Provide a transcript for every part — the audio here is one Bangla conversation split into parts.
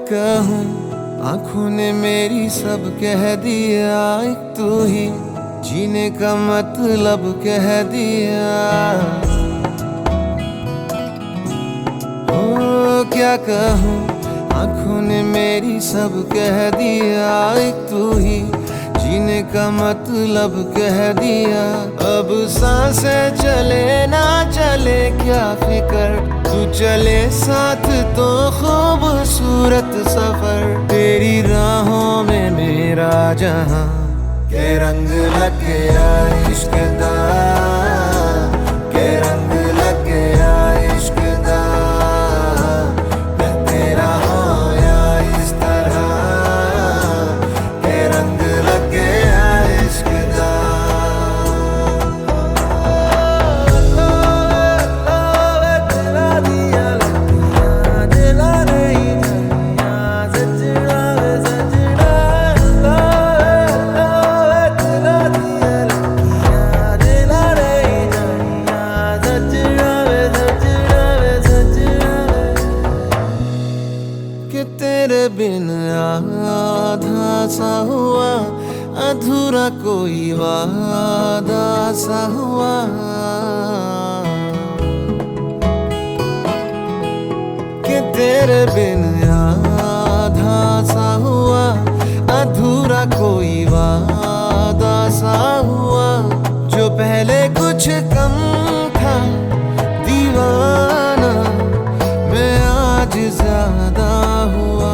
कहूँ, आंखों ने मेरी सब कह दिया, एक तू ही जीने का मतलब कह दिया। ओ क्या कहूँ, आंखों ने मेरी सब कह दिया, एक तू ही जीने का मतलब कह दिया। अब सांसें चले ना चले क्या फिकर, तू चले साथ तो खूबसूरत सफर। तेरी राहों में मेरा जहां के रंग लग गया इश्क दा, के रंग लग गया इश्क दा। मैं तेरा होया इस तरह, के रंग लग गया इश्क दा। कि तेरे बिन आधा सा हुआ, अधूरा कोई वादा सा हुआ। कि तेरे बिन आधा सा हुआ, अधूरा कोई वादा सा हुआ। जो पहले कुछ कम था दीवाना, मैं आज ज्यादा हुआ।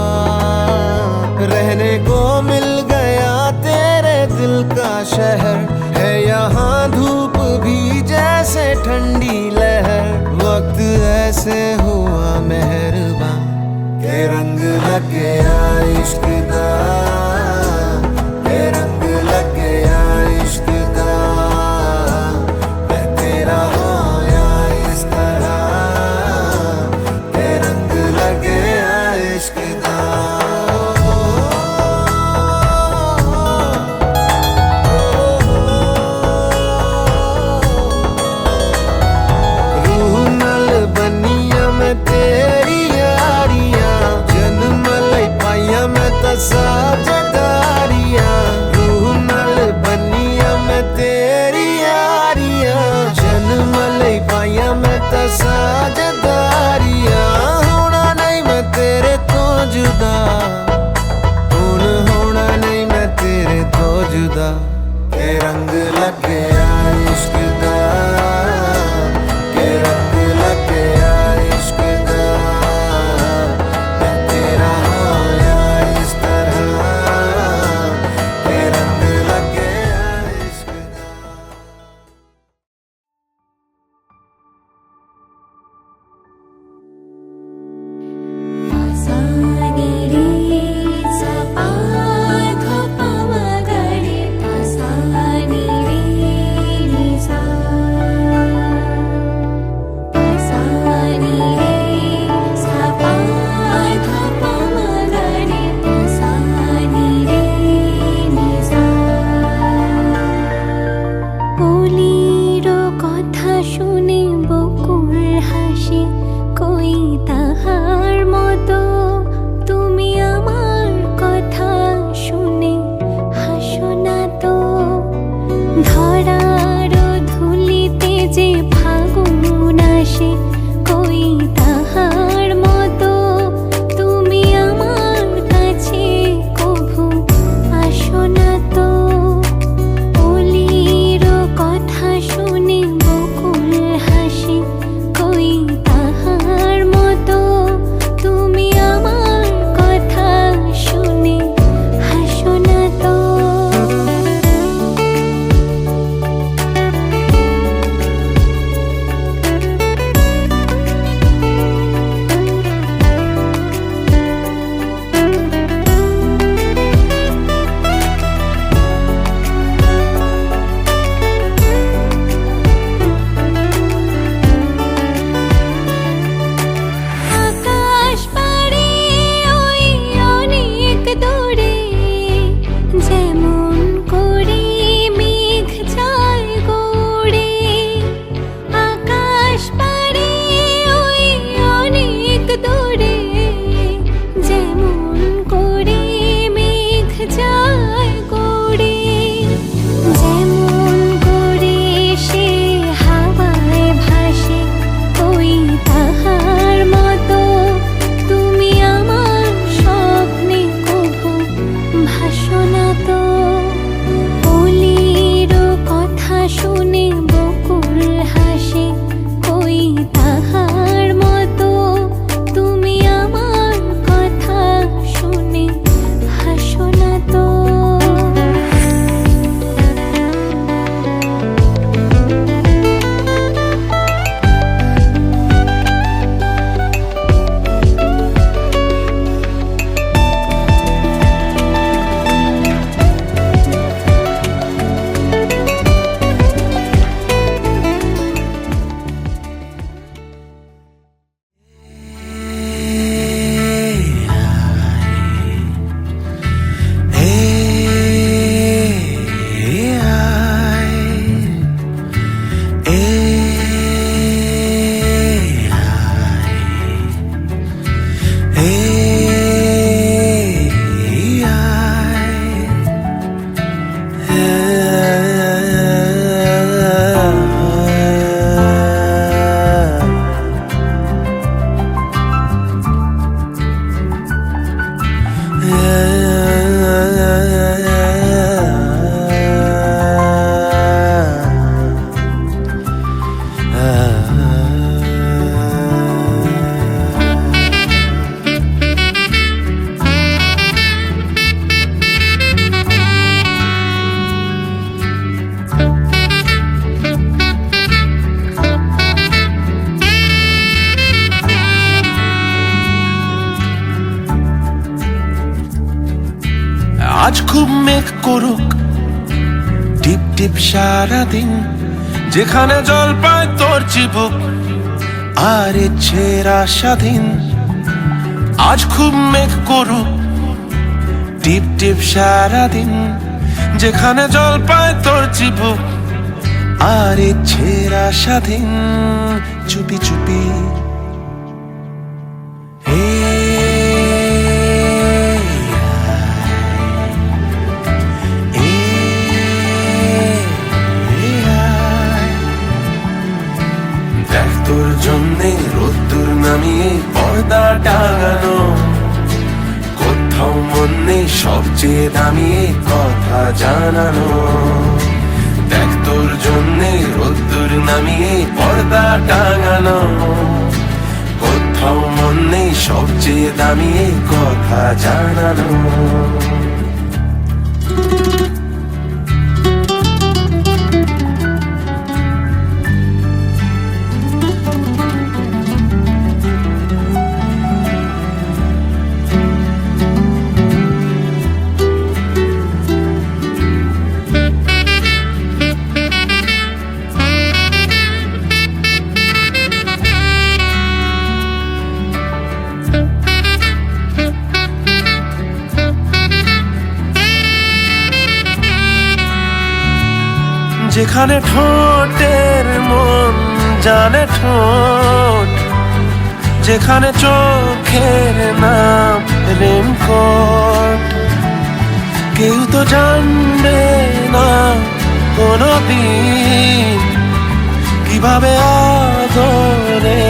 रहने को मिल गया तेरे दिल का शहर, है यहाँ धूप भी जैसे ठंडी लहर। वक्त ऐसे हुआ मेहरबान, के रंग लग गया इश्क दा, के रंग लग गया इश्क दा। मैं तेरा होया इस तरह, के रंग लग गया इश्क दा। रूह नल बनिया मैं तेरी यारियां, जन्म लई पाइया मैं तां साझेदारियां। रूह नल बनिया मैं तेरी यारियां, जन्म लई पाइया मैं तां साझेदारियां। होना नहीं मैं तेरे तो जुदा, हुण होना नहीं मैं तेरे तो जुदा। के रंग लग गया इश्क दा, के रंग लग गया इश्क दा। मैं तेरा होया इस तरह, আজ খুব মেঘ করুক, টিপ টিপ সারাদিন, যেখানে জল পায় তোর চিবুক আর ইচ্ছের আশাধীন। আজ খুব মেঘ করুক, টিপ টিপ সারাদিন, যেখানে জল পায় তোর চিবুক আর ইচ্ছের আশাধীন। চুপি চুপি দেখ তোর জন্যে রোদ্দুর নামিয়ে পর্দা টাঙানো, কোথাও মন নেই সবচেয়ে দামিয়ে কথা জানানো। দেখ তোর জন্যে রোদ্দুর নামিয়ে পর্দা টাঙানো, কোথাও মন নেই সবচেয়ে দামিয়ে কথা জানানো। যেখানে ঠোঁটের মন জানে ঠোঁট, যেখানে চোখের নাম রেনকোট, কেউ তো জানবে না কোনদিন কিভাবে আদরে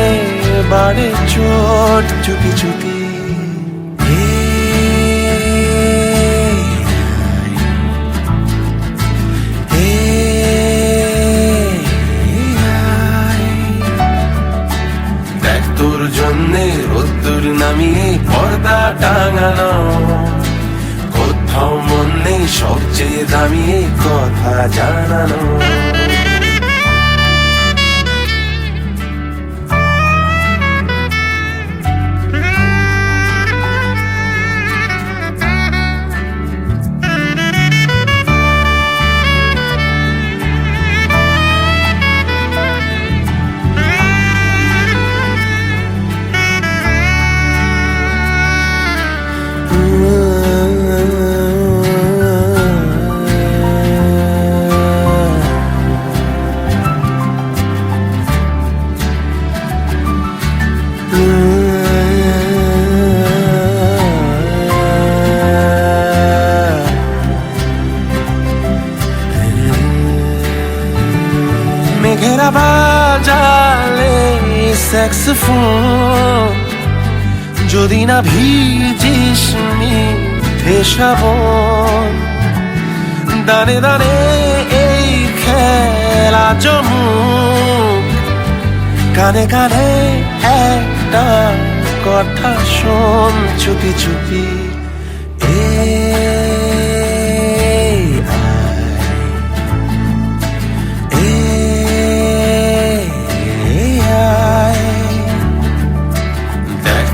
বাড়ে চোট। চুপি চুপি তোর জন্যে রোদ্দুর নামিয়ে পর্দা টাঙানো, কোথাও মন নেই সবচেয়ে দামিয়ে কথা জানানো। মেঘেরা বাজালে স্যাক্সোফোন, যদি না ভিজিস মিঠে শ্রাবণ, দানে দানে এই খেলা জমুক, কানে কানে একটা কথা শোন। চুপি চুপি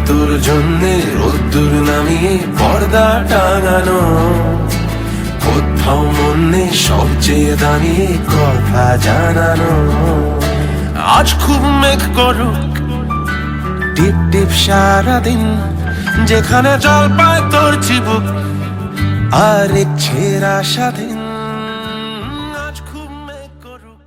তোর জন্যে রোদ্দুর নামিয়ে পর্দা টাঙানো, কোথাও মন নেই সবচেয়ে দামিয়ে কথা জানানো। আজ খুব মেঘ করুক, টিপ টিপ সারাদিন, যেখানে জল পায় তোর চিবুক আর ইচ্ছের আশাধীন। আজ খুব মেঘ করুক।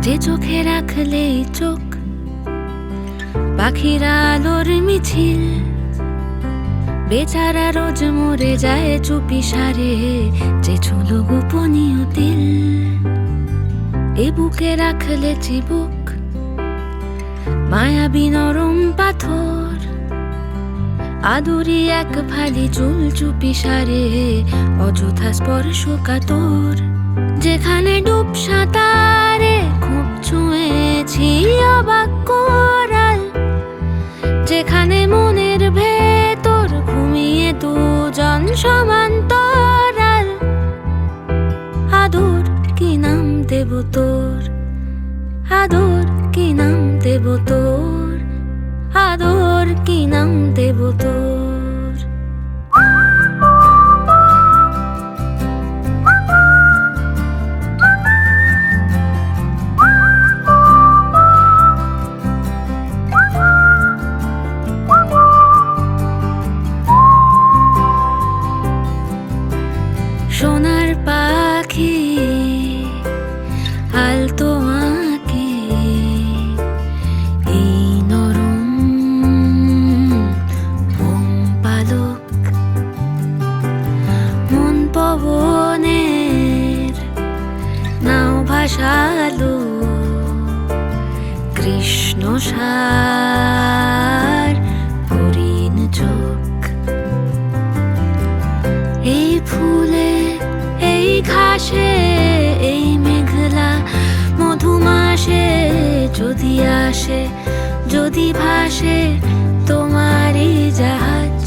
যে চোখে রাখলে চোখ পাখিরা আলোর মিছিল, বেচারা রোজ মরে যায় চুপি সারে যে ছুলো গোপনীয় তিল। এ বুকে রাখলে চিবুক মায়াবী নরম পাথর, আদুরি এক ফালি চুল চুপি সারে, অযথা স্পর্শ কাতর। যেখানে ডুব সাঁতারে খুব ছুঁয়েছি অবাক কোরাল, যেখানে মনের ভেতর ঘুমিয়ে দুজন সমান্তরাল। আদর কি নাম দেব তোর, আদর কি নাম দেব তোর, আদর কি নাম দেব তোর। সোনার পাখি আলতো আঁকি, এই নরম মোম পালক, মন পবনের নাও ভাসালো, কৃষ্ণ সার হরিণ চোখ। এই ফুলে এই ঘাসে এই মেঘলা মধুমাসে যদি আসে যদি ভাসে তোমারই জাহাজ,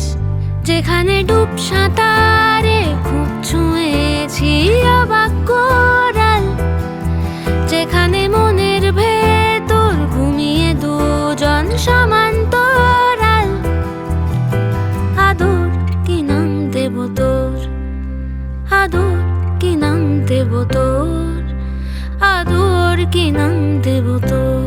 যেখানে ডুব সাঁতারে খুব ছুঁয়েছি অবাক কোরাল, যেখানে মনের ভেতর ঘুমিয়ে দুজন সমান্তরাল। আদর কি নাম দেব তোর, আদর কি নাম দেব তোর, আদর কি নাম দেব তোর।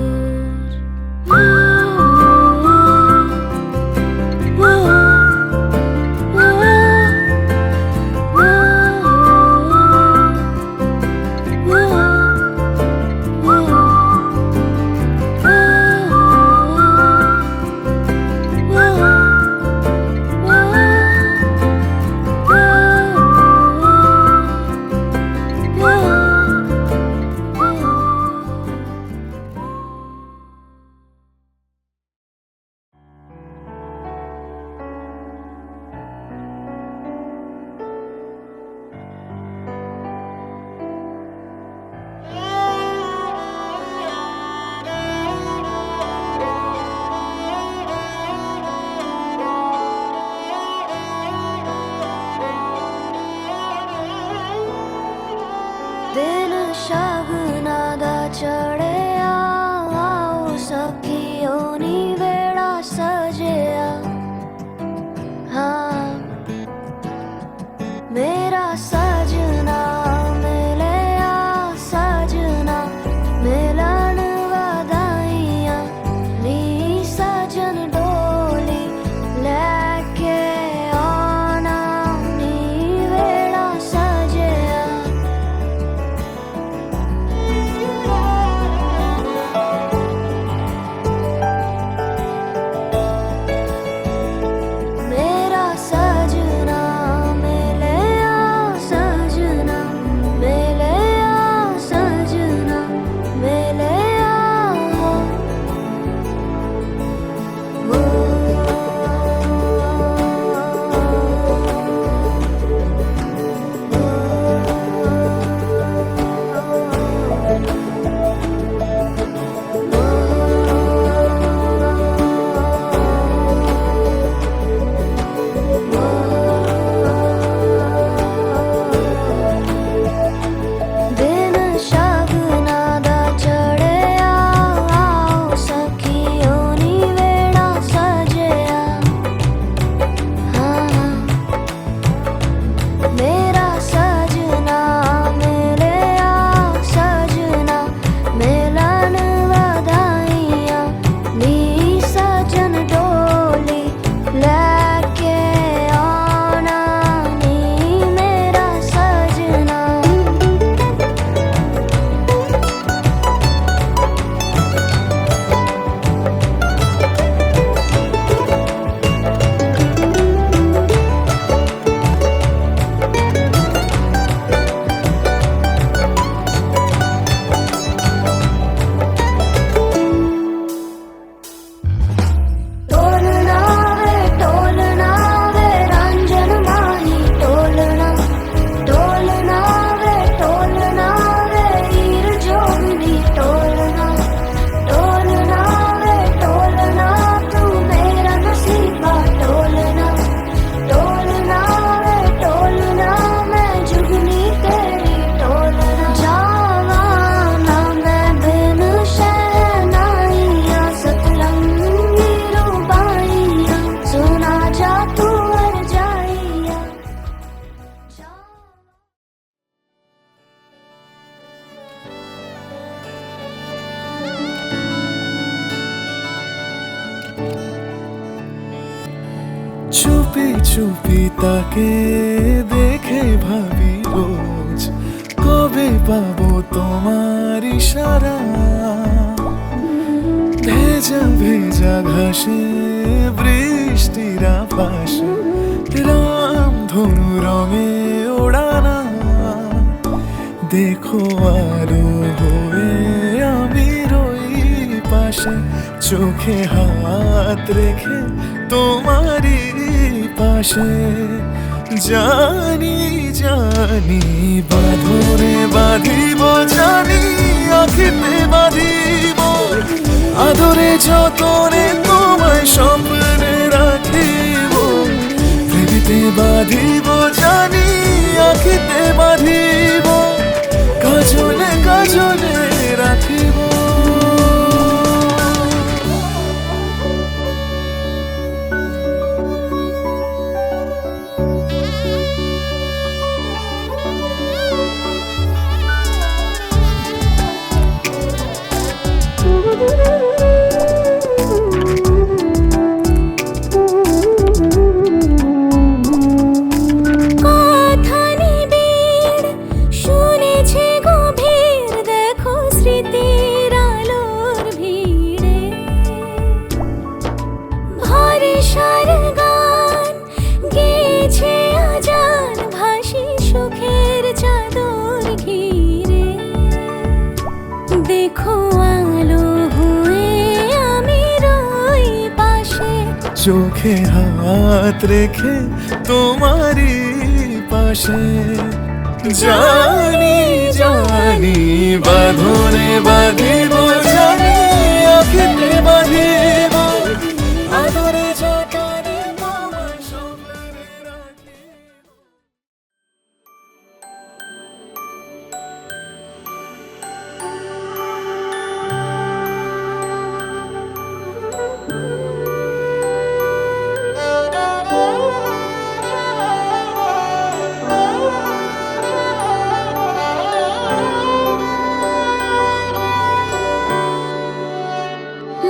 दिन शगुना दा चढ़िया, आओ सखियों नी बेड़ा सजिया। हाँ मेरा सजना मिलिया, सजना मिलन वधाइयां, नी सजन डोली लेके आना, नी बेड़ा सजिया। চুপি তাকে দেখে ভাবি রোজ, কবে পাবো তোমার ইশারা। ভেজা ভেজা ঘাসে বৃষ্টির আভাসে রামধনু রঙে ওড়ানা। দেখো আলো হয়ে আমি রই পাশে, চোখে হাত রেখে তোমারই পাশে। জানি জানি বাঁধনে বাঁধিব, জানি আখিতে বাঁধিব, আদরে যতনে তোমায় স্বপ্নে রাখিব। প্রেমেতে বাঁধিব, জানি আখিতে বাঁধিব, কাজলে কাজলে রাখিব। চোখে হাত রেখে তোমারই পাশে। জানি জানি বাঁধনে বাঁধিব, জানি আখিতে বাঁধিব, আদরে যতনে তোমায় স্বপ্নে রাখিব।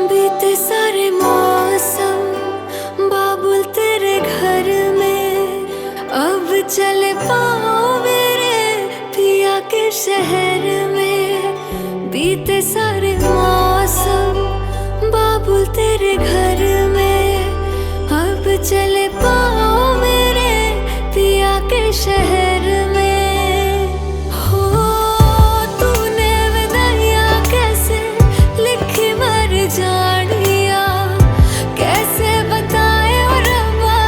बीते सारे मौसम बाबुल तेरे घर में, अब चले पाओ मेरे पिया के शहर में। बीते सारे मौसम बाबुल तेरे घर में, अब चले पाओ मेरे पिया के शहर में। जानिया कैसे बताए और रब्बा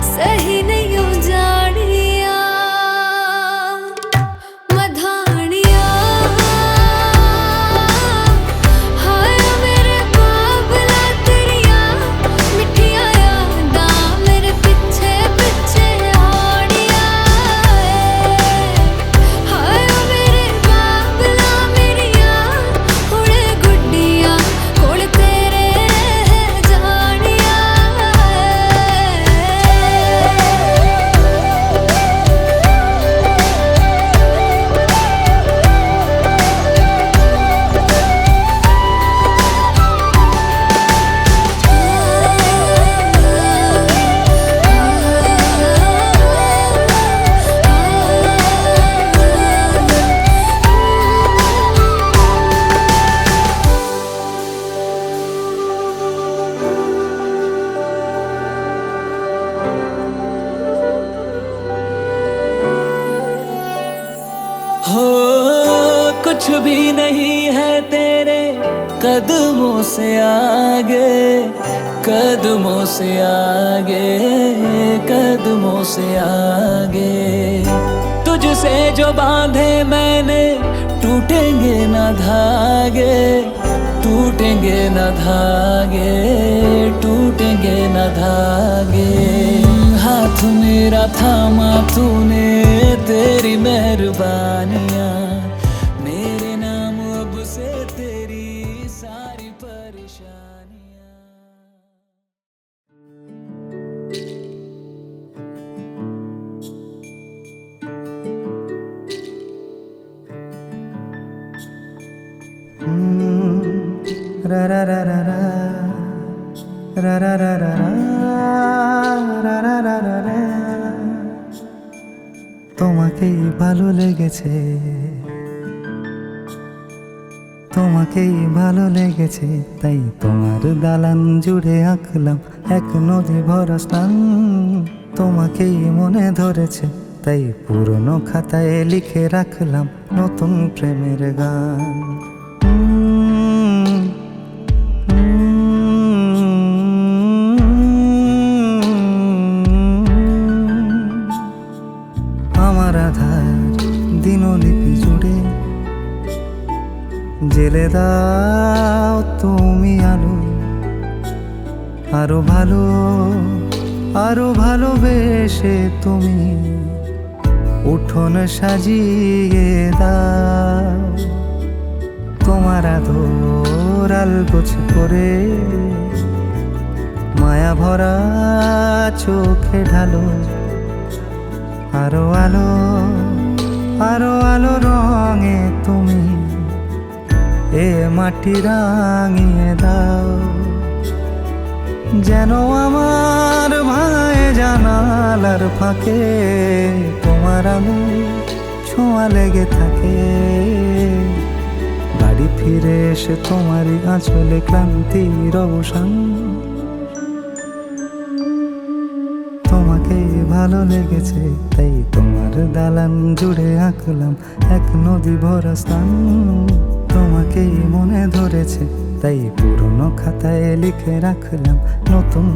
सही नहीं हो जानिया। मधानिया हाय मेरे बाबला तेरिया, मिठिया यादा मेरे पीछे पीछे आड़िया। हाय मेरे बाबला मेरिया उड़े गुड्डिया कोल तेरे जानिया। हो कुछ भी नहीं है तेरे कदमों से आगे, कदमों से आगे, कदमों से आगे। तुझसे जो बांधे मैंने टूटेंगे न धागे, टूटेंगे न धागे, टूटेंगे न धागे। हाथ मेरा थामा तूने, तेरी मेहरबानियाँ मेरे नाम अब से तेरी सारी परेशानियाँ। रा रा रा रा रा রা রা রা রা রা রা রা রা রা রা। তোমাকেই ভালো লেগেছে, তোমাকেই ভালো লেগেছে, তাই তোমার দালান জুড়ে আঁকলাম এক নদী ভরা স্থান। তোমাকেই মনে ধরেছে, তাই পুরনো খাতায় লিখে রাখলাম নতুন প্রেমের গান। আমার আধার দিনলিপি জুড়ে জেলে দাও তুমি আলো, আরো ভালো, আরো ভালোবেসে তুমি উঠোন সাজিয়ে দাও। তোমার আদর আলগোছ করে মায়া ভরা চোখে ঢালো, আরো আলো, আরো আলো রঙে তুমি এ মাটি রাঙিয়ে দাও। যেন আমার ভাঙায় জানালার ফাঁকে তোমার আলো ছোঁয়া লেগে থাকে। বাড়ি ফিরে এসে তোমারই আঁচলে ক্লান্তির অবসান। তোমাকে ভালো লেগেছে, তাই তোমার দালান জুড়ে আঁকলাম এক নদী ভরা স্থান। তোমাকেই মনে ধরেছে, তাই পুরনো খাতায় লিখে রাখলাম নতুন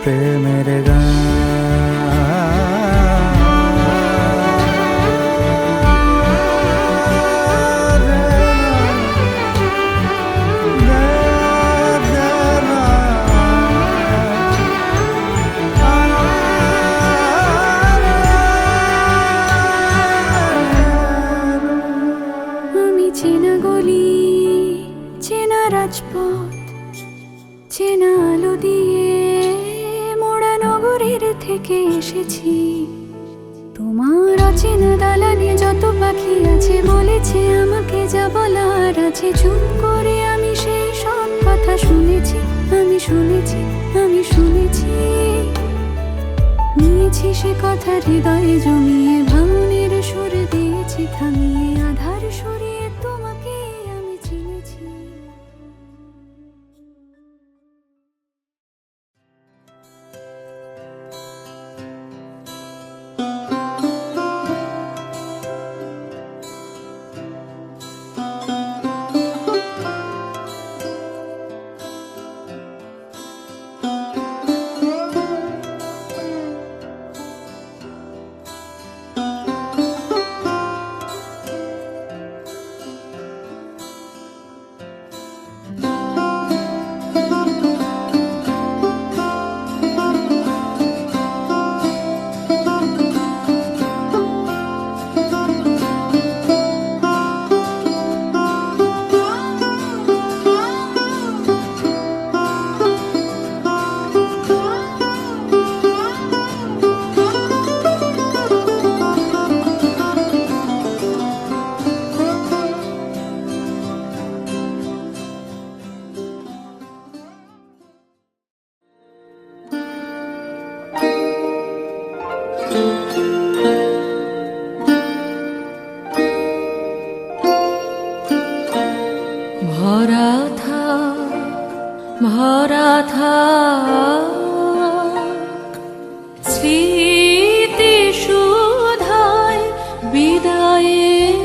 প্রেমের গান। চেনা গলি, চেনা রাজপথ, চেনা আলো দিয়ে মোড়া নগরের থেকে এসেছি। তোমার অচেনা দালানে যত পাখি আছে বলেছে আমাকে যা বলার আছে। চুপ করে আমি সেই সব কথা শুনেছি, আমি শুনেছি, আমি শুনেছি। নিয়েছি সে কথা হৃদয়ে জমিয়ে, ভাঙনের সুর দিয়েছি থামিয়ে, আধার সরিয়ে তোমাকে আমি চিনেছি। ভরা থাক, ভরা থাক স্মৃতি সুধায় বিদায়ের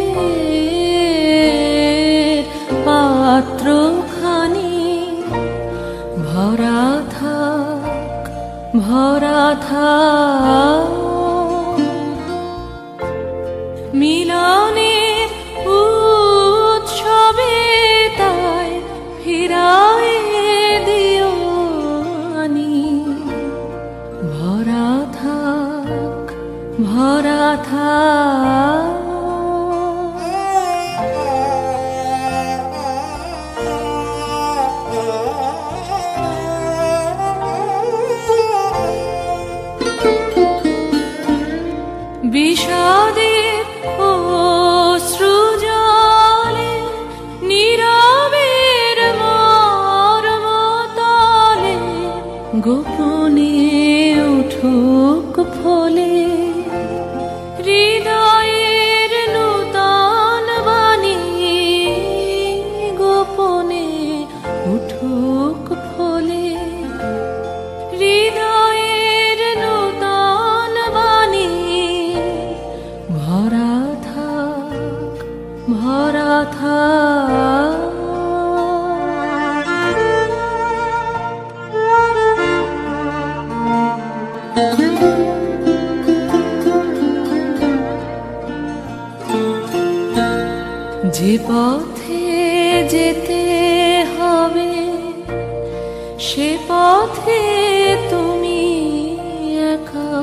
পাত্রখানি। ভরা থাক, ভরা থাক মিলনের উৎসবে, তাই ফিরায় দিও আনি। ভরা থাক, ভরা থাক বিষাদের অশ্রু জলে গোপনে উঠুক ফলে হৃদয়ের নূতন বাণী, গোপনে উঠুক ফলে হৃদয়ের নূতন বাণী, ভরা থাক ভরা থাক। যে পথে যেতে হবে সে পথে তুমি একা,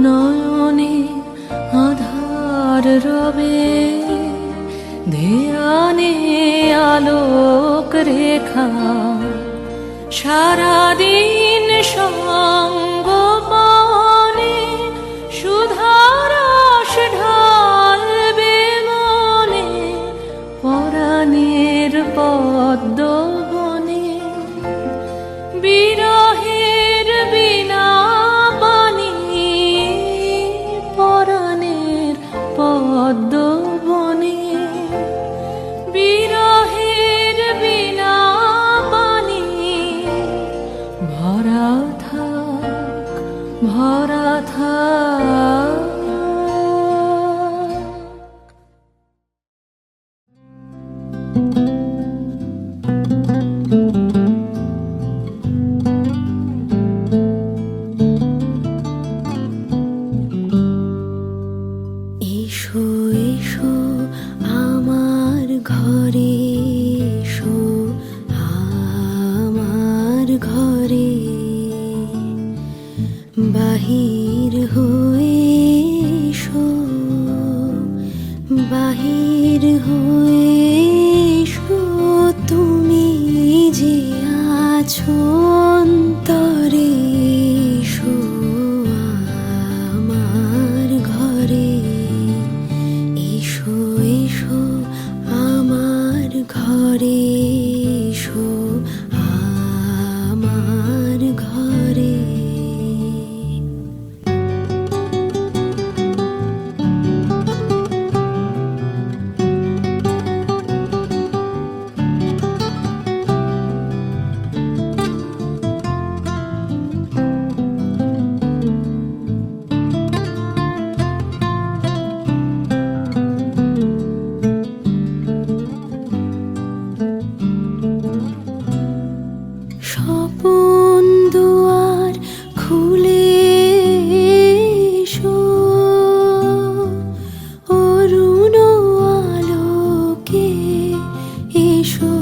নয়নে আধার রবে ধ্যানে আলোক রেখা, সারাদিন সঙ্গোপনে সুধারস ঢালবে মনে, পরাণের পদ্ম বনে বিরহের বিনা পানি, পরাণের পদ্ম বনে বিরহের বিনা পানি, ভরা থাক ভরা থাক। এসো এসো আমার ঘরে, এসো আমার ঘরে, বাহির হয়ে এসো, বাহির হয়ে এসো, তুমি যে আছো অন্তরে, এসো আমার ঘরে, এসো এসো আমার ঘরে, এসো আমার ঘরে। স্বপন দুয়ার খুলে এসো, অরুণ আলোকে এসো,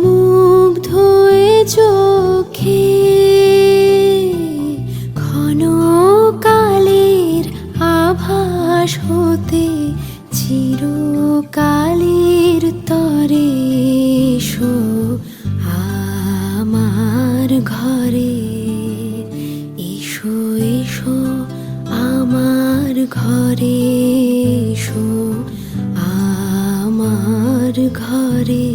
মুগ্ধ এ চোখে ঘন কালের আভাস হতে চিরকালের তরে, এসো আমার ঘরে, এসো এসো আমার ঘরে, এসো আমার ঘরে।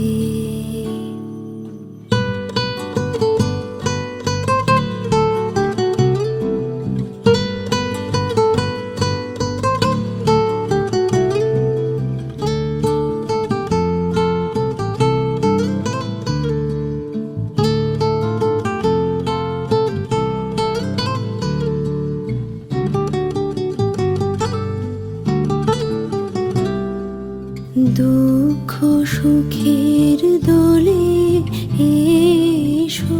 দুঃখ সুখের দোলে এসো,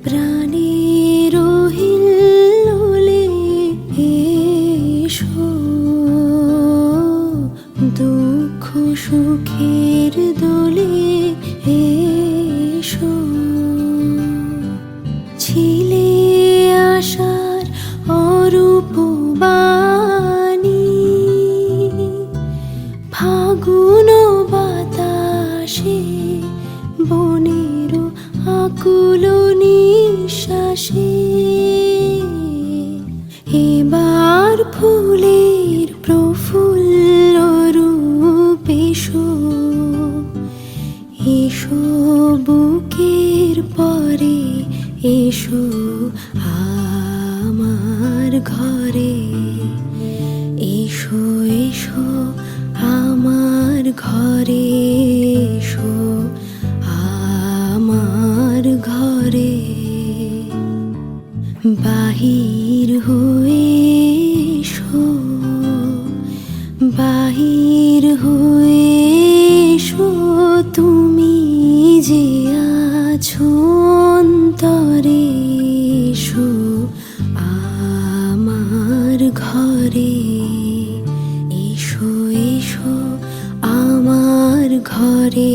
প্রাণের হিল্লোলে এসো, দুঃখ সুখের দোলে এসো, ছিলে আশার অরূপ বাণী, ফাগুন বাতাসে বনের আকুল নিঃশ্বাসে, এবার ফুলের প্রফুল্ল রূপ এসো, এসো বুকের পর ঘরে এসো এসো আমার ঘরে এসো আমার ঘরে বাহির হয়ে এসো বাহির হয়ে এসো তুমি যে আছো অন্তরে এসো আমার ঘরে এসো এসো আমার ঘরে